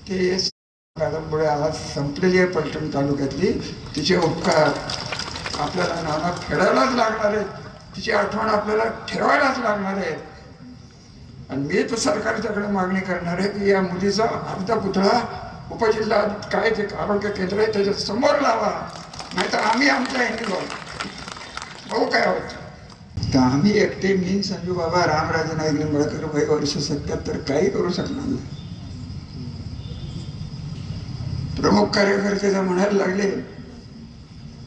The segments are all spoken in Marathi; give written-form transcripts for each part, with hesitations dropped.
ते कादंबरी आज संपलेली आहे पलटण तालुक्यातली. तिचे उपकार आपल्याला नाना फेडायलाच लागणार आहेत, तिची आठवण आपल्याला ठेवायलाच लागणार आहे. आणि मी तर सरकारच्याकडे मागणी करणार आहे की या मुलीचा अर्धा पुतळा उपजिल्हा काय ते आरोग्य केंद्र आहे त्याच्या समोर लावा, नाहीतर आम्ही आमच्या ह्यांनी भाऊ काय होत. तर आम्ही एकटे मी संजू बाबा रामराजे नाईक निंबाळकर वय वर्ष 77 काही करू शकणार नाही. प्रमुख कार्यकर्ते जर म्हणायला लागले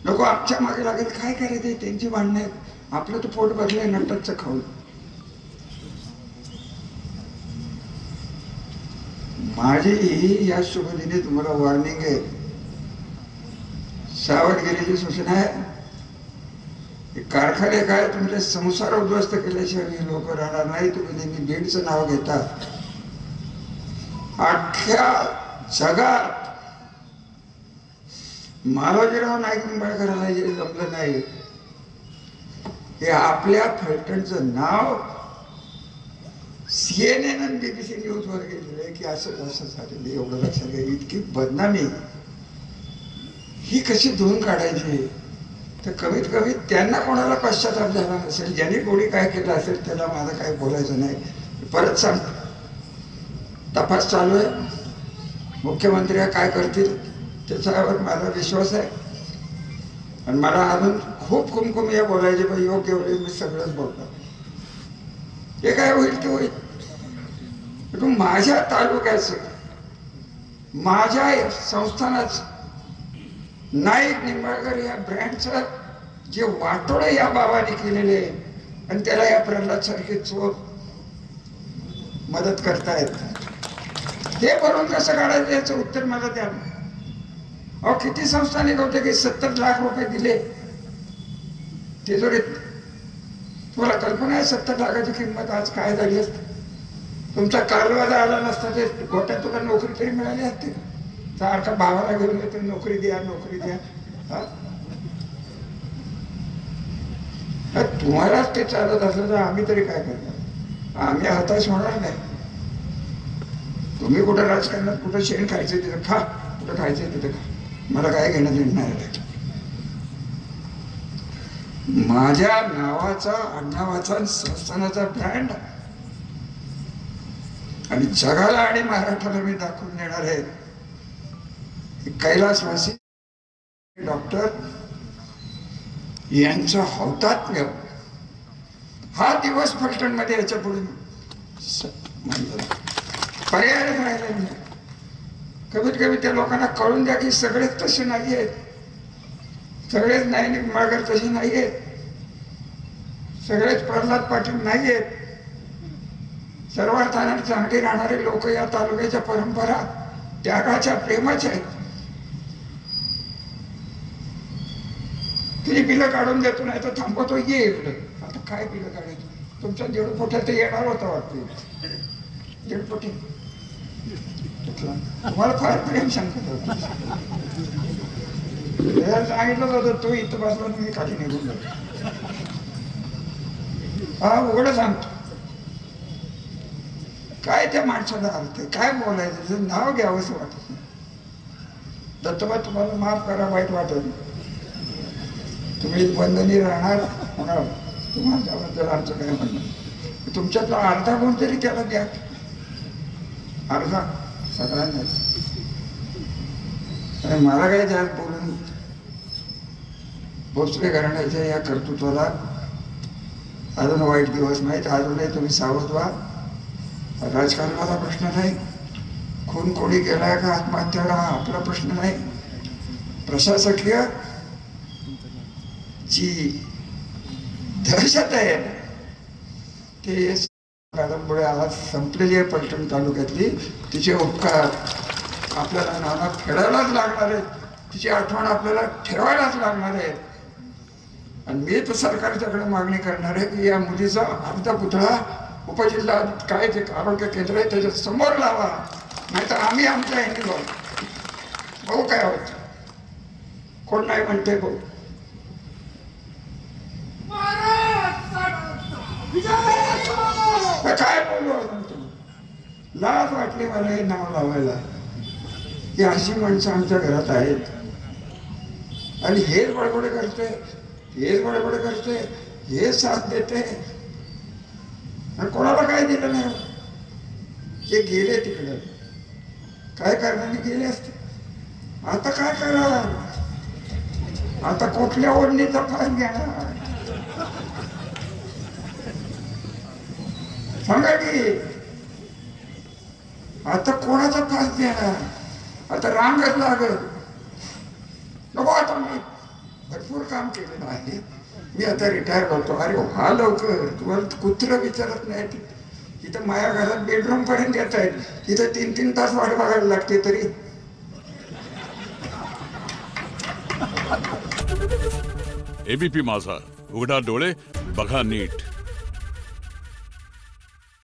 लोक आमच्या मागे लागेल, काय करायचे त्यांची भांडणं आहेत, आपलं तर पोट भरलंय नंतरचं खाऊ. माझी या शुभदिनी तुम्हाला वॉर्निंग आहे, सावधगिरीची सूचना आहे. कारखाने काय तुमचे संसार उद्ध्वस्त केल्याशिवाय हे लोक राहणार नाही. तुम्ही नेहमी बीडचं नाव घेता. अख्ख्या जगात मालोजीराव नाईक निंबाळकरांना जे जमलं नाही हे आपल्या फलटणचं नाव CNN आणि BBC न्यूजवर गेलेलं आहे की असं असं झालेलं. एवढं लक्षात घ्या, इतकी बदनामी ही कशी धुवून काढायची. तर कमीत कमी त्यांना कोणाला पश्चाताप झाला नसेल, ज्यांनी कोणी काय केलं असेल त्याला माझं काय बोलायचं नाही. परत सांग, तपास चालू आहे, मुख्यमंत्री काय करतील त्याच्यावर माझा विश्वास आहे. आणि मला अजून खूप कुमकुमिया बोलायचे, पण योग्य वेळी मी सगळंच बोलतो. हे काय होईल ते होईल. पण माझ्या तालुक्याचं, माझ्या संस्थानाचं नाईक निंबाळकर या ब्रँडचं जे वाटोळे या बाबाने केलेले आणि त्याला या प्रल्हाद सारखे चोर मदत करतायत, हे भरून कसं काढायचं याचं उत्तर मला द्या. अहो किती संस्थानिक होते की 70 लाख रुपये दिले तिजोरीत. तुम्हाला कल्पना आहे 70 लाखाची किंमत आज काय झाली असते. तुमचा कालवा आला नसता ते गोट्यात तुला नोकरी तरी मिळाली असते. सारखा भावाला घेऊन येतो नोकरी द्या नोकरी द्या. तुम्हालाच ते चालत असलं तर आम्ही तरी काय करणार. आम्ही हताश होणार नाही. तुम्ही कुठं राजकारणात कुठं शेण खायचं तिथं खा, कुठं खायचं तिथं खा, मला काय घेणं देणं नाही. माझ्या नावाचा आडनावाचा संस्थानाचा ब्रँड आणि जगाला आणि महाराष्ट्राला मी दाखवून देणार आहे. कैलासवासी डॉक्टर यांचा हौतात्म्य हा दिवस फलटण मध्ये याच्या पुढे पर्यायच राहिला नाही. कमीत कमी त्या लोकांना कळून द्या की सगळेच तसे नाही आहेत, सगळेच नाईक निंबाळकर तसे नाही आहेत, सगळेच प्रल्हाद पाटील नाही आहेत. सर्वार्थाने चांगले राहणारे लोक या तालुक्याच्या परंपरा त्यागाच्या प्रेमाच्या आहेत. तुझी बिलं काढून देतो नाही तर थांबवतो ये इकडं. आता काय बिलं काढायचं, तुमच्या दीडपोट्या तर येणार होता वाटतं. दीडपोटे तुम्हाला फार प्रेम सांगत होत. सांगितलं होतं तू इथं बसला मी खाली निघून जातो. हा उघडं सांगतो. काय त्या माणसाला अर्थ काय बोलायचं, नाव घ्यावंसं वाटत नाही. दत्तोबा तुम्हाला माफ करा, वाईट वाटत. तुम्ही बंधनी राहणार होणार, तुम्हाला त्याबद्दल आमचं काय म्हणणं. तुमच्यातला अर्धा गुण तरी त्याला द्या, अर्धा सगळ्यांना. आणि मला काही त्यात बोलून भोसले घराण्याच्या या कर्तृत्वाला अजून वाईट दिवस नाहीत. अजूनही तुम्ही सावध व्हा. राजकारणाचा प्रश्न नाही, खून कोणी केलाय का आत्महत्या हा आपला प्रश्न नाही. प्रशासकीय जी दहशत आहे ते कादंबरी आज संपलेली आहे पलटण तालुक्यातली. तिचे उपकार आपल्याला नाना फेडायलाच लागणार आहेत, तिची आठवण आपल्याला ठेवायलाच लागणार आहे. आणि मी तर सरकारच्याकडे मागणी करणार आहे की या मुलीचा अर्धा पुतळा उपजिल्हा काय ते आरोग्य केंद्र आहे त्याच्या समोर लावा, नाहीतर आम्ही आमच्या ह्यांनी भाऊ काय होत. कोण नाही म्हणते भाऊ. काय बोलू, लाज वाटली मला हे नाव लावायला. की अशी माणसं आमच्या घरात आहेत आणि हेच बडबड करते, हेच बडबड करते, हे साथ देते आणि कोणाला काय दिलं नाही. ते गेले तिकडे, काय करण्याने गेले असते. आता काय करा, आता कुठल्या ओढणीचा फास घेणार सांगा की. आता कोणाचा फास घेणार, आता रांगच लागल नको. आता मी भरपूर काम केलेलं आहे, मी आता रिटायर करतो. अरे हा लवकर, तुम्हाला कुत्र विचारत नाही. तिथं माझ्या घरात बेडरूम पर्यंत येत आहेत, तिथं 3-3 तास वाट बघायला लागते. तरी एबीपी माझा, उघडा डोळे बघा नीट.